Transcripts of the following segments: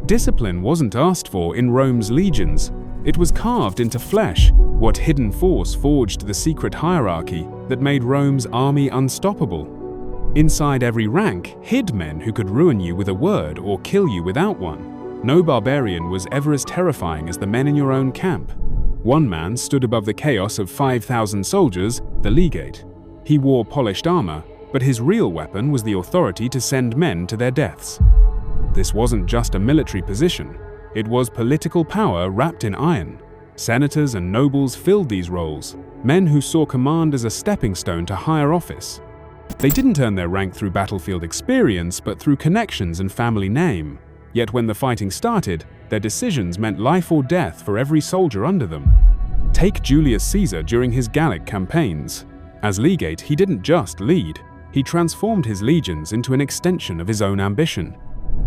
Discipline wasn't asked for in Rome's legions. It was carved into flesh. What hidden force forged the secret hierarchy that made Rome's army unstoppable? Inside every rank hid men who could ruin you with a word or kill you without one. No barbarian was ever as terrifying as the men in your own camp. One man stood above the chaos of 5,000 soldiers, the legate. He wore polished armor, but his real weapon was the authority to send men to their deaths. This wasn't just a military position. It was political power wrapped in iron. Senators and nobles filled these roles, men who saw command as a stepping stone to higher office. They didn't earn their rank through battlefield experience, but through connections and family name. Yet when the fighting started, their decisions meant life or death for every soldier under them. Take Julius Caesar during his Gallic campaigns. As legate, he didn't just lead. He transformed his legions into an extension of his own ambition.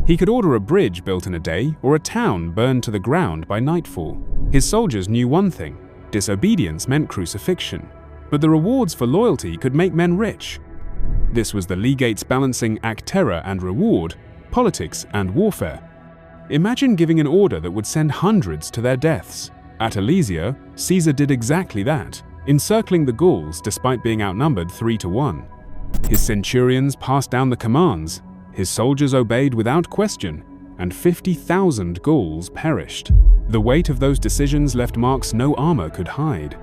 He could order a bridge built in a day or a town burned to the ground by nightfall. His soldiers knew one thing: disobedience meant crucifixion. But the rewards for loyalty could make men rich. This was the legates balancing act terror and reward, politics and warfare. Imagine giving an order that would send hundreds to their deaths. At Alesia, Caesar did exactly that, encircling the Gauls despite being outnumbered 3-1. His centurions passed down the commands, his soldiers obeyed without question, and 50,000 Gauls perished. The weight of those decisions left marks no armor could hide.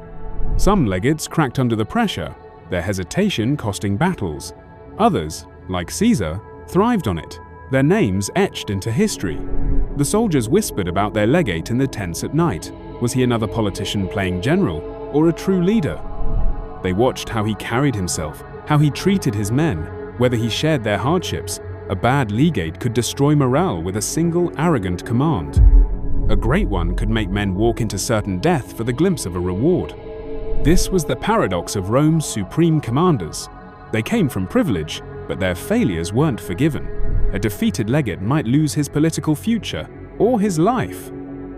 Some legates cracked under the pressure, their hesitation costing battles. Others, like Caesar, thrived on it, their names etched into history. The soldiers whispered about their legate in the tents at night. Was he another politician playing general, or a true leader? They watched how he carried himself, how he treated his men, whether he shared their hardships. A bad legate could destroy morale with a single arrogant command. A great one could make men walk into certain death for the glimpse of a reward. This was the paradox of Rome's supreme commanders. They came from privilege, but their failures weren't forgiven. A defeated legate might lose his political future or his life.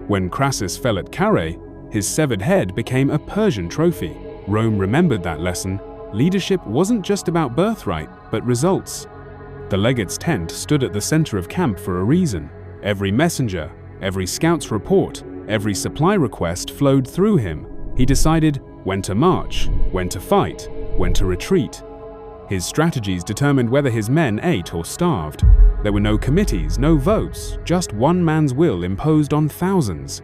When Crassus fell at Carrhae, his severed head became a Persian trophy. Rome remembered that lesson. Leadership wasn't just about birthright, but results. The legate's tent stood at the center of camp for a reason. Every messenger, every scout's report, every supply request flowed through him. He decided when to march, when to fight, when to retreat. His strategies determined whether his men ate or starved. There were no committees, no votes, just one man's will imposed on thousands.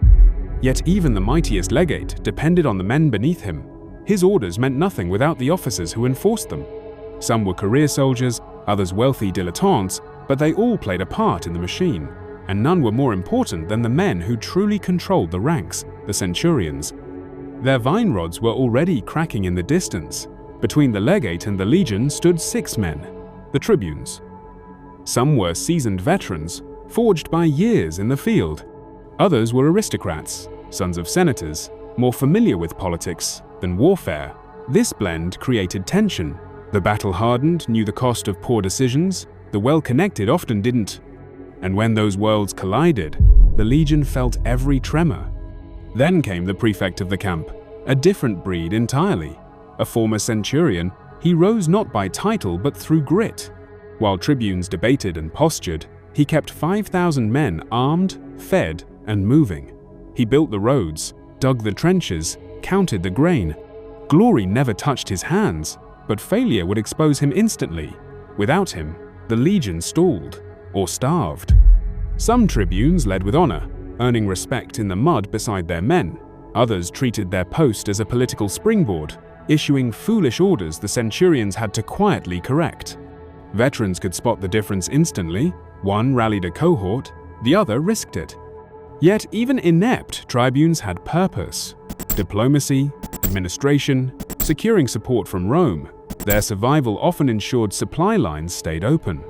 Yet even the mightiest legate depended on the men beneath him. His orders meant nothing without the officers who enforced them. Some were career soldiers, others wealthy dilettantes, but they all played a part in the machine. And none were more important than the men who truly controlled the ranks, the centurions. Their vine rods were already cracking in the distance. Between the legate and the legion stood 6 men, the tribunes. Some were seasoned veterans, forged by years in the field. Others were aristocrats, sons of senators, more familiar with politics than warfare. This blend created tension. The battle-hardened knew the cost of poor decisions, the well-connected often didn't. And when those worlds collided, the legion felt every tremor. Then came the prefect of the camp, a different breed entirely. A former centurion, he rose not by title but through grit. While tribunes debated and postured, he kept 5,000 men armed, fed, and moving. He built the roads, dug the trenches, counted the grain. Glory never touched his hands, but failure would expose him instantly. Without him, the legion stalled or starved. Some tribunes led with honor, earning respect in the mud beside their men. Others treated their post as a political springboard, issuing foolish orders the centurions had to quietly correct. Veterans could spot the difference instantly. One rallied a cohort, the other risked it. Yet even inept tribunes had purpose. Diplomacy, administration, securing support from Rome. Their survival often ensured supply lines stayed open.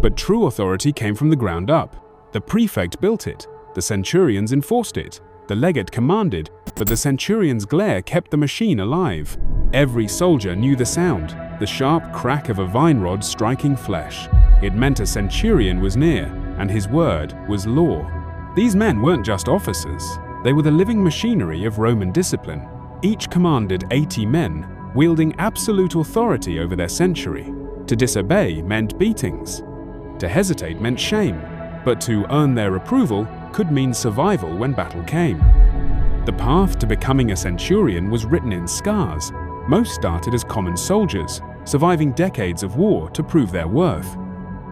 But true authority came from the ground up. The prefect built it, the centurions enforced it, the legate commanded, but the centurion's glare kept the machine alive. Every soldier knew the sound, the sharp crack of a vine rod striking flesh. It meant a centurion was near, and his word was law. These men weren't just officers, they were the living machinery of Roman discipline. Each commanded 80 men, wielding absolute authority over their century. To disobey meant beatings. To hesitate meant shame. but to earn their approval could mean survival when battle came. The path to becoming a centurion was written in scars. Most started as common soldiers, surviving decades of war to prove their worth.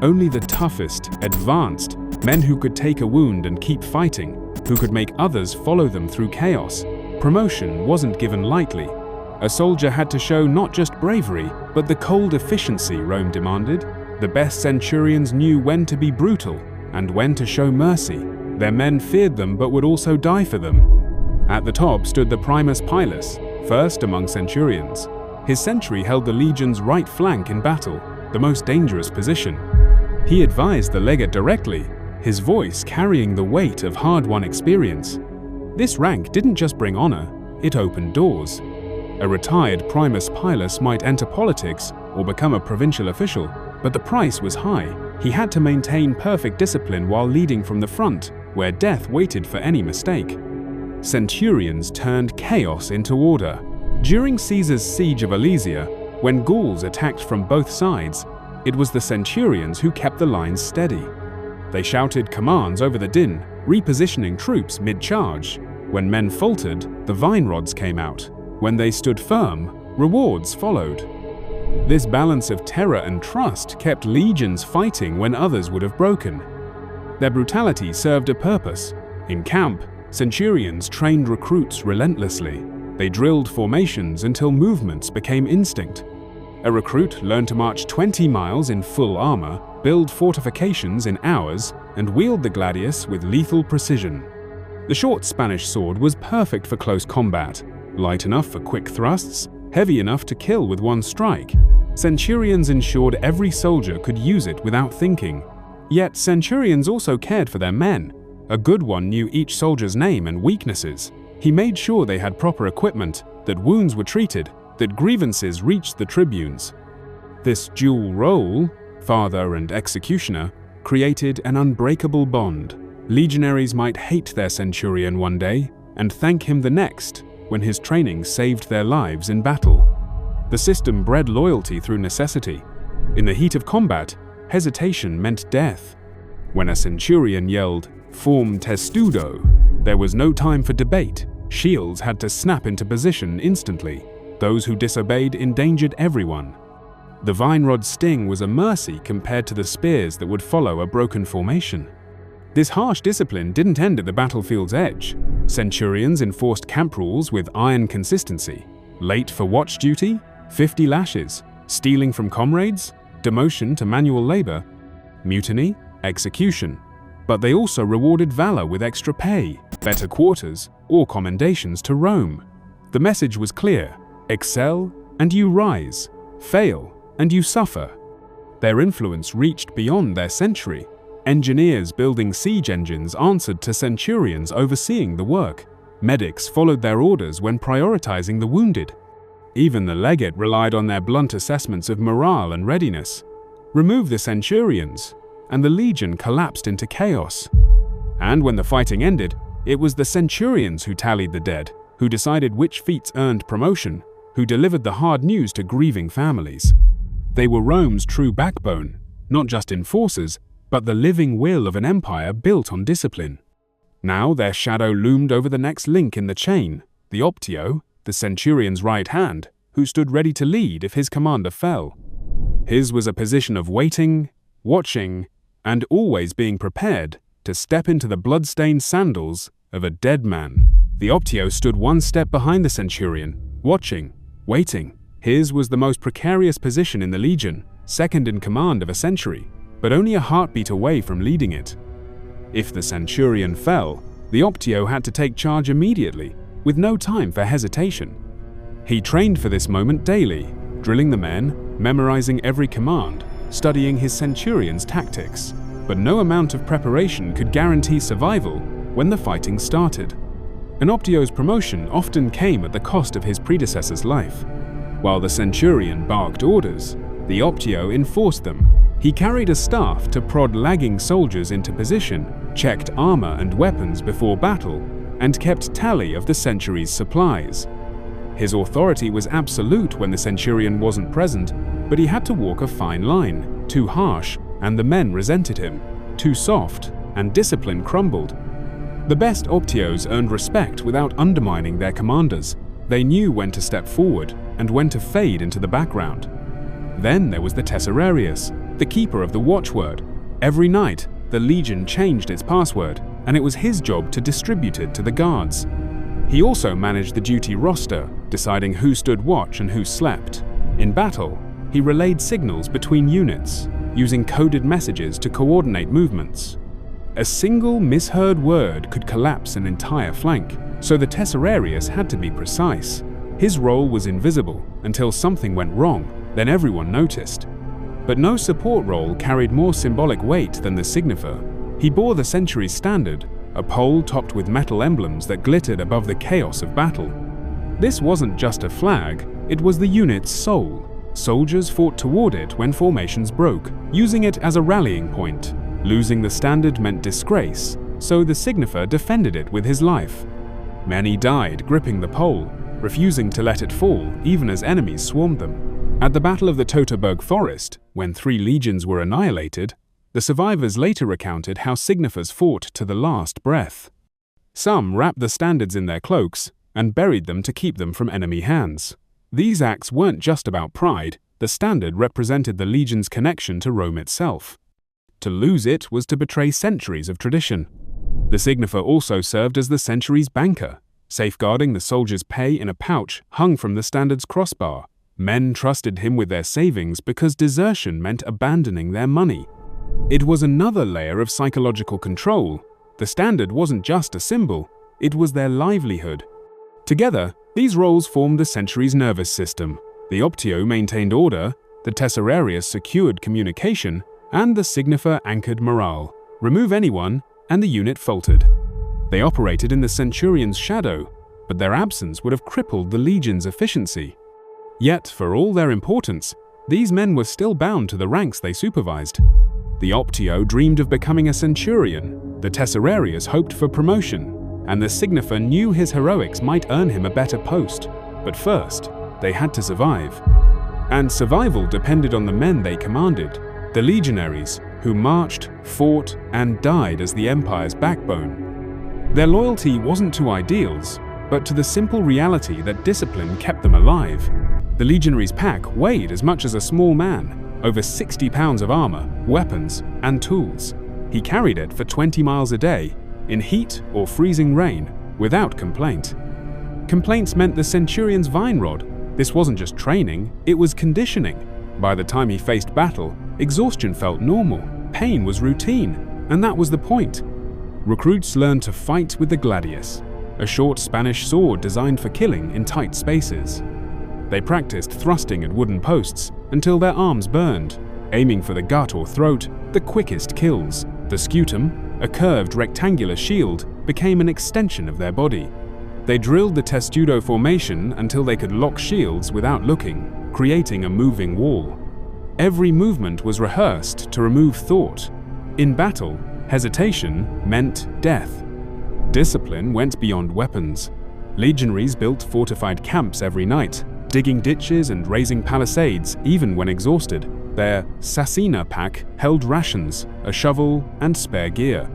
Only the toughest, advanced, men who could take a wound and keep fighting, who could make others follow them through chaos. Promotion wasn't given lightly. A soldier had to show not just bravery, but the cold efficiency Rome demanded. The best centurions knew when to be brutal and when to show mercy. Their men feared them but would also die for them. At the top stood the primus pilus, first among centurions. His century held the legion's right flank in battle, the most dangerous position. He advised the legate directly, his voice carrying the weight of hard-won experience. This rank didn't just bring honor, it opened doors. A retired primus pilus might enter politics or become a provincial official, but the price was high. He had to maintain perfect discipline while leading from the front, where death waited for any mistake. Centurions turned chaos into order. During Caesar's siege of Alesia, when Gauls attacked from both sides, it was the centurions who kept the lines steady. They shouted commands over the din, repositioning troops mid-charge. When men faltered, the vine rods came out. When they stood firm, rewards followed. This balance of terror and trust kept legions fighting when others would have broken. Their brutality served a purpose. In camp, centurions trained recruits relentlessly. They drilled formations until movements became instinct. A recruit learned to march 20 miles in full armor, build fortifications in hours, and wield the gladius with lethal precision. The short Spanish sword was perfect for close combat, light enough for quick thrusts, heavy enough to kill with one strike. Centurions ensured every soldier could use it without thinking. Yet centurions also cared for their men. A good one knew each soldier's name and weaknesses. He made sure they had proper equipment, that wounds were treated, that grievances reached the tribunes. This dual role, father and executioner, created an unbreakable bond. Legionaries might hate their centurion one day and thank him the next when his training saved their lives in battle. The system bred loyalty through necessity. In the heat of combat, hesitation meant death. When a centurion yelled, "Form testudo," there was no time for debate. Shields had to snap into position instantly. Those who disobeyed endangered everyone. The vine rod's sting was a mercy compared to the spears that would follow a broken formation. This harsh discipline didn't end at the battlefield's edge. Centurions enforced camp rules with iron consistency. Late for watch duty, 50 lashes. Stealing from comrades, demotion to manual labor. Mutiny, execution. But they also rewarded valor with extra pay, better quarters, or commendations to Rome. The message was clear: excel and you rise, fail and you suffer. Their influence reached beyond their century. Engineers building siege engines answered to centurions overseeing the work. Medics followed their orders when prioritizing the wounded. Even the legate relied on their blunt assessments of morale and readiness. Remove the centurions, and the legion collapsed into chaos. And when the fighting ended, it was the centurions who tallied the dead, who decided which feats earned promotion, who delivered the hard news to grieving families. They were Rome's true backbone, not just enforcers, but the living will of an empire built on discipline. Now their shadow loomed over the next link in the chain, the optio, the centurion's right hand, who stood ready to lead if his commander fell. His was a position of waiting, watching, and always being prepared to step into the blood-stained sandals of a dead man. The optio stood one step behind the centurion, watching, waiting. His was the most precarious position in the legion, second in command of a century, but only a heartbeat away from leading it. If the centurion fell, the optio had to take charge immediately, with no time for hesitation. He trained for this moment daily, drilling the men, memorizing every command, studying his centurion's tactics. But no amount of preparation could guarantee survival when the fighting started. An optio's promotion often came at the cost of his predecessor's life. While the centurion barked orders, the optio enforced them. He carried a staff to prod lagging soldiers into position, checked armor and weapons before battle, and kept tally of the century's supplies. His authority was absolute when the centurion wasn't present, but he had to walk a fine line. Too harsh, and the men resented him. Too soft, and discipline crumbled. The best Optios earned respect without undermining their commanders. They knew when to step forward and when to fade into the background. Then there was the Tesserarius, the keeper of the watchword. Every night, the Legion changed its password, and it was his job to distribute it to the guards. He also managed the duty roster, deciding who stood watch and who slept. In battle, he relayed signals between units, using coded messages to coordinate movements. A single misheard word could collapse an entire flank, so the Tesserarius had to be precise. His role was invisible until something went wrong, then everyone noticed. But no support role carried more symbolic weight than the Signifer. He bore the Century's standard, a pole topped with metal emblems that glittered above the chaos of battle. This wasn't just a flag, it was the unit's soul. Soldiers fought toward it when formations broke, using it as a rallying point. Losing the standard meant disgrace, so the Signifer defended it with his life. Many died gripping the pole, refusing to let it fall even as enemies swarmed them. At the Battle of the Teutoburg Forest, when 3 legions were annihilated, the survivors later recounted how Signifers fought to the last breath. Some wrapped the standards in their cloaks and buried them to keep them from enemy hands. These acts weren't just about pride, the standard represented the legion's connection to Rome itself. To lose it was to betray centuries of tradition. The Signifer also served as the century's banker, safeguarding the soldiers' pay in a pouch hung from the standard's crossbar. Men trusted him with their savings because desertion meant abandoning their money. It was another layer of psychological control. The standard wasn't just a symbol, it was their livelihood. Together, these roles formed the century's nervous system. The Optio maintained order, the Tesserarius secured communication, and the Signifer anchored morale. Remove anyone, and the unit faltered. They operated in the Centurion's shadow, but their absence would have crippled the Legion's efficiency. Yet, for all their importance, these men were still bound to the ranks they supervised. The Optio dreamed of becoming a Centurion, the Tesserarius hoped for promotion, and the Signifer knew his heroics might earn him a better post. But first, they had to survive. And survival depended on the men they commanded, the legionaries, who marched, fought, and died as the Empire's backbone. Their loyalty wasn't to ideals, but to the simple reality that discipline kept them alive. The legionary's pack weighed as much as a small man, over 60 pounds of armor, weapons, and tools. He carried it for 20 miles a day, in heat or freezing rain, without complaint. Complaints meant the Centurion's vine rod. This wasn't just training, it was conditioning. By the time he faced battle, exhaustion felt normal, pain was routine, and that was the point. Recruits learned to fight with the gladius, a short Spanish sword designed for killing in tight spaces. They practiced thrusting at wooden posts until their arms burned, aiming for the gut or throat, the quickest kills. The scutum, a curved rectangular shield, became an extension of their body. They drilled the testudo formation until they could lock shields without looking, creating a moving wall. Every movement was rehearsed to remove thought. In battle, hesitation meant death. Discipline went beyond weapons. Legionaries built fortified camps every night, digging ditches and raising palisades even when exhausted. Their Sassina pack held rations, a shovel, and spare gear.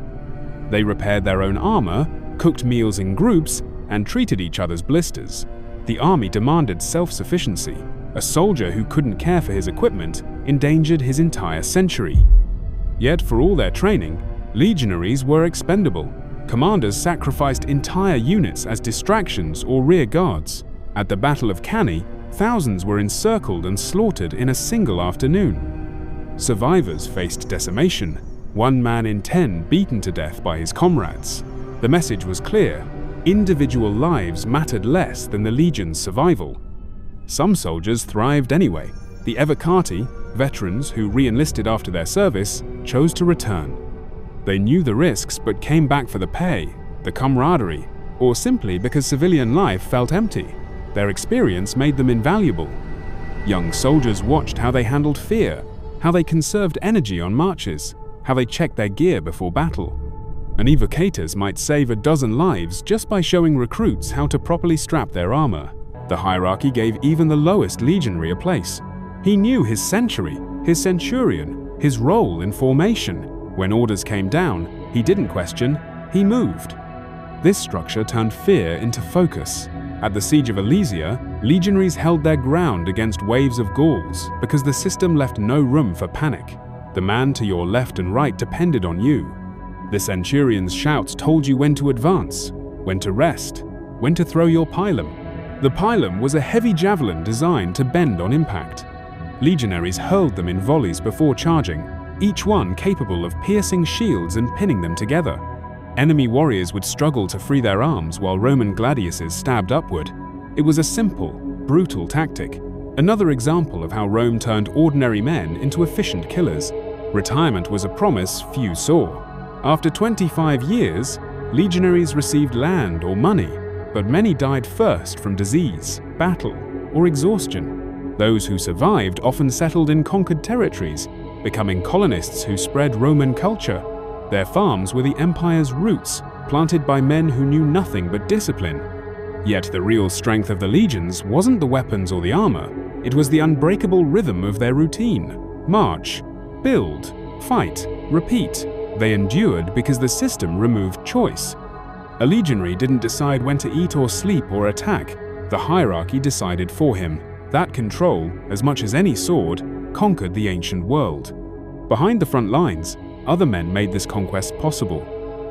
They repaired their own armor, cooked meals in groups, and treated each other's blisters. The army demanded self-sufficiency. A soldier who couldn't care for his equipment endangered his entire century. Yet for all their training, legionaries were expendable. Commanders sacrificed entire units as distractions or rear guards. At the Battle of Cannae, thousands were encircled and slaughtered in a single afternoon. Survivors faced decimation, 1 man in 10 beaten to death by his comrades. The message was clear: individual lives mattered less than the Legion's survival. Some soldiers thrived anyway. The Evocati, veterans who re-enlisted after their service, chose to return. They knew the risks but came back for the pay, the camaraderie, or simply because civilian life felt empty. Their experience made them invaluable. Young soldiers watched how they handled fear, how they conserved energy on marches, how they checked their gear before battle. And evocators might save a dozen lives just by showing recruits how to properly strap their armor. The hierarchy gave even the lowest legionary a place. He knew his century, his centurion, his role in formation. When orders came down, He didn't question, he moved. This structure turned fear into focus. At the Siege of Alesia, legionaries held their ground against waves of Gauls because the system left no room for panic. The man to your left and right depended on you. The centurion's shouts told you when to advance, when to rest, when to throw your pilum. The pilum was a heavy javelin designed to bend on impact. Legionaries hurled them in volleys before charging, each one capable of piercing shields and pinning them together. Enemy warriors would struggle to free their arms while Roman gladiuses stabbed upward. It was a simple, brutal tactic. Another example of how Rome turned ordinary men into efficient killers. Retirement was a promise few saw. After 25 years, legionaries received land or money, but many died first from disease, battle, or exhaustion. Those who survived often settled in conquered territories, becoming colonists who spread Roman culture. Their farms were the empire's roots, planted by men who knew nothing but discipline. Yet the real strength of the legions wasn't the weapons or the armor, it was the unbreakable rhythm of their routine. March, build, fight, repeat. They endured because the system removed choice. A legionary didn't decide when to eat or sleep or attack. The hierarchy decided for him. That control, as much as any sword, conquered the ancient world. Behind the front lines, other men made this conquest possible.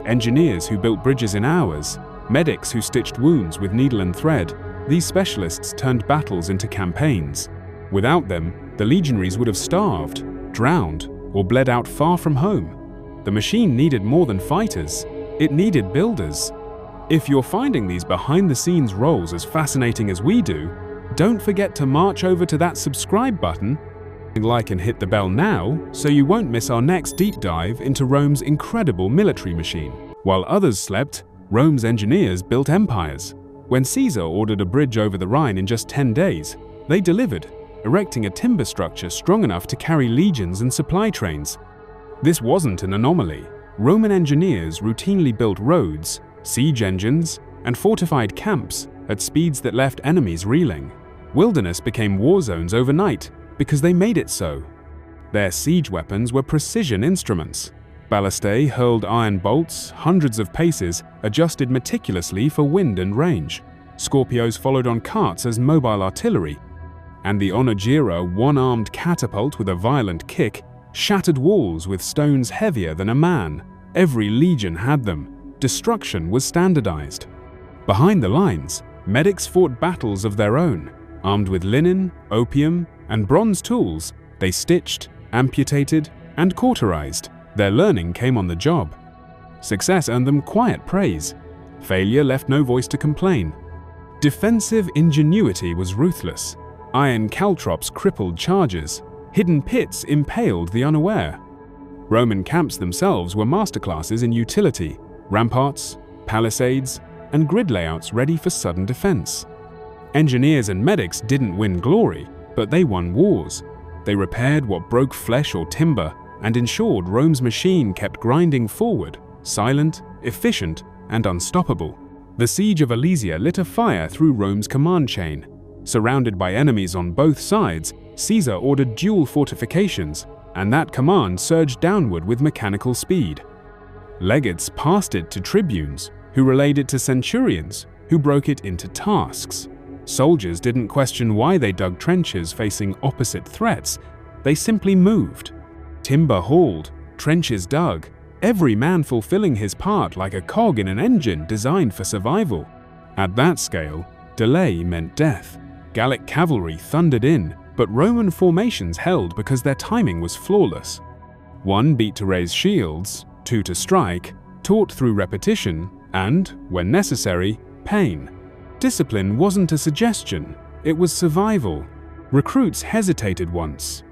Engineers who built bridges in hours, medics who stitched wounds with needle and thread, these specialists turned battles into campaigns. Without them, the legionaries would have starved, drowned, or bled out far from home. The machine needed more than fighters, it needed builders. If you're finding these behind-the-scenes roles as fascinating as we do, don't forget to march over to that subscribe button, like and hit the bell now so you won't miss our next deep dive into Rome's incredible military machine. While others slept, Rome's engineers built empires. When Caesar ordered a bridge over the Rhine in just 10 days, they delivered, erecting a timber structure strong enough to carry legions and supply trains. This wasn't an anomaly. Roman engineers routinely built roads, siege engines, and fortified camps at speeds that left enemies reeling. Wilderness became war zones overnight because they made it so. Their siege weapons were precision instruments. Ballistae hurled iron bolts hundreds of paces, adjusted meticulously for wind and range. Scorpios followed on carts as mobile artillery, and the Onagira one-armed catapult with a violent kick shattered walls with stones heavier than a man. Every legion had them. Destruction was standardized. Behind the lines, medics fought battles of their own. Armed with linen, opium, and bronze tools, they stitched, amputated, and cauterized. Their learning came on the job. Success earned them quiet praise. Failure left no voice to complain. Defensive ingenuity was ruthless. Iron caltrops crippled charges. Hidden pits impaled the unaware. Roman camps themselves were masterclasses in utility, ramparts, palisades, and grid layouts ready for sudden defense. Engineers and medics didn't win glory, but they won wars. They repaired what broke flesh or timber and ensured Rome's machine kept grinding forward, silent, efficient, and unstoppable. The Siege of Alesia lit a fire through Rome's command chain. Surrounded by enemies on both sides, Caesar ordered dual fortifications, and that command surged downward with mechanical speed. Legates passed it to tribunes, who relayed it to centurions, who broke it into tasks. Soldiers didn't question why they dug trenches facing opposite threats. They simply moved. Timber hauled, trenches dug, every man fulfilling his part like a cog in an engine designed for survival. At that scale, delay meant death. Gallic cavalry thundered in, but Roman formations held because their timing was flawless. One beat to raise shields, two to strike, taught through repetition, and, when necessary, pain. Discipline wasn't a suggestion, it was survival. Recruits hesitated once.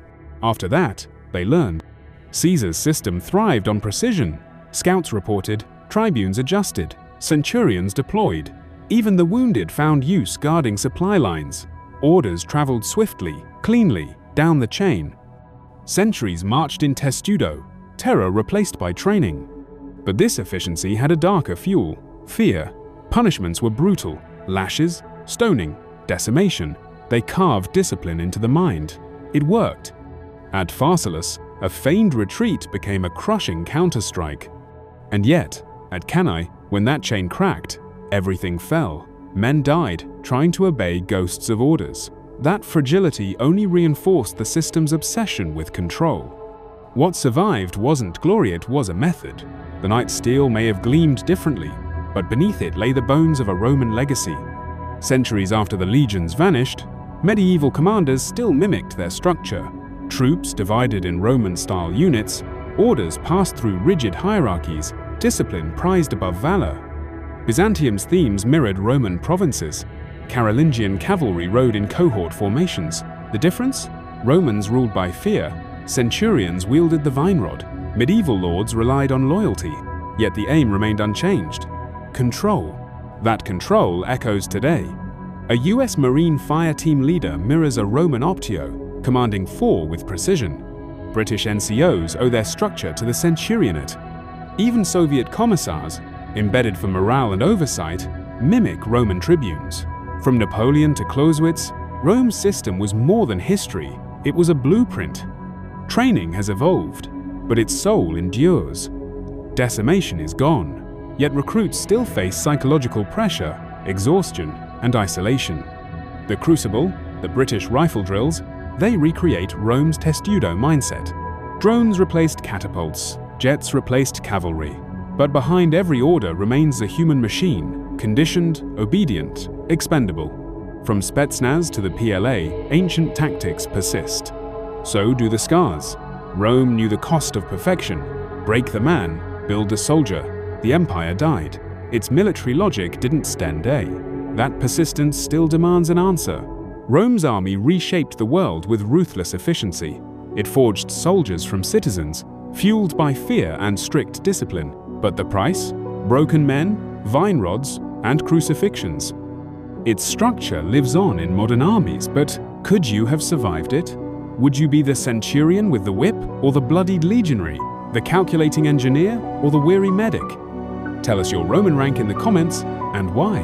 After that, they learned. Caesar's system thrived on precision. Scouts reported, tribunes adjusted, centurions deployed. Even the wounded found use guarding supply lines. Orders traveled swiftly, cleanly, down the chain. Centuries marched in testudo, terror replaced by training. But this efficiency had a darker fuel, fear. Punishments were brutal. Lashes, stoning, decimation. They carved discipline into the mind. It worked. At Pharsalus, a feigned retreat became a crushing counterstrike. And yet, at Cannae, when that chain cracked, everything fell. Men died trying to obey ghosts of orders. That fragility only reinforced the system's obsession with control. What survived wasn't glory, it was a method. The knight's steel may have gleamed differently, but beneath it lay the bones of a Roman legacy. Centuries after the legions vanished, medieval commanders still mimicked their structure. Troops divided in Roman-style units, orders passed through rigid hierarchies, discipline prized above valor. Byzantium's themes mirrored Roman provinces. Carolingian cavalry rode in cohort formations. The difference? Romans ruled by fear, centurions wielded the vine rod. Medieval lords relied on loyalty, yet the aim remained unchanged: control. That control echoes today. A US Marine fire team leader mirrors a Roman optio, commanding 4 with precision. British NCOs owe their structure to the centurionate. Even Soviet commissars, embedded for morale and oversight, mimic Roman tribunes. From Napoleon to Clausewitz, Rome's system was more than history, it was a blueprint. Training has evolved, but its soul endures. Decimation is gone, yet recruits still face psychological pressure, exhaustion, and isolation. The Crucible, the British rifle drills, they recreate Rome's testudo mindset. Drones replaced catapults, jets replaced cavalry. But behind every order remains a human machine, conditioned, obedient, expendable. From Spetsnaz to the PLA, ancient tactics persist. So do the scars. Rome knew the cost of perfection. Break the man, build the soldier. The empire died. Its military logic didn't stand a. That persistence still demands an answer. Rome's army reshaped the world with ruthless efficiency. It forged soldiers from citizens, fueled by fear and strict discipline. But the price? Broken men, vine rods, and crucifixions. Its structure lives on in modern armies, but could you have survived it? Would you be the centurion with the whip, or the bloodied legionary, the calculating engineer, or the weary medic? Tell us your Roman rank in the comments, and why.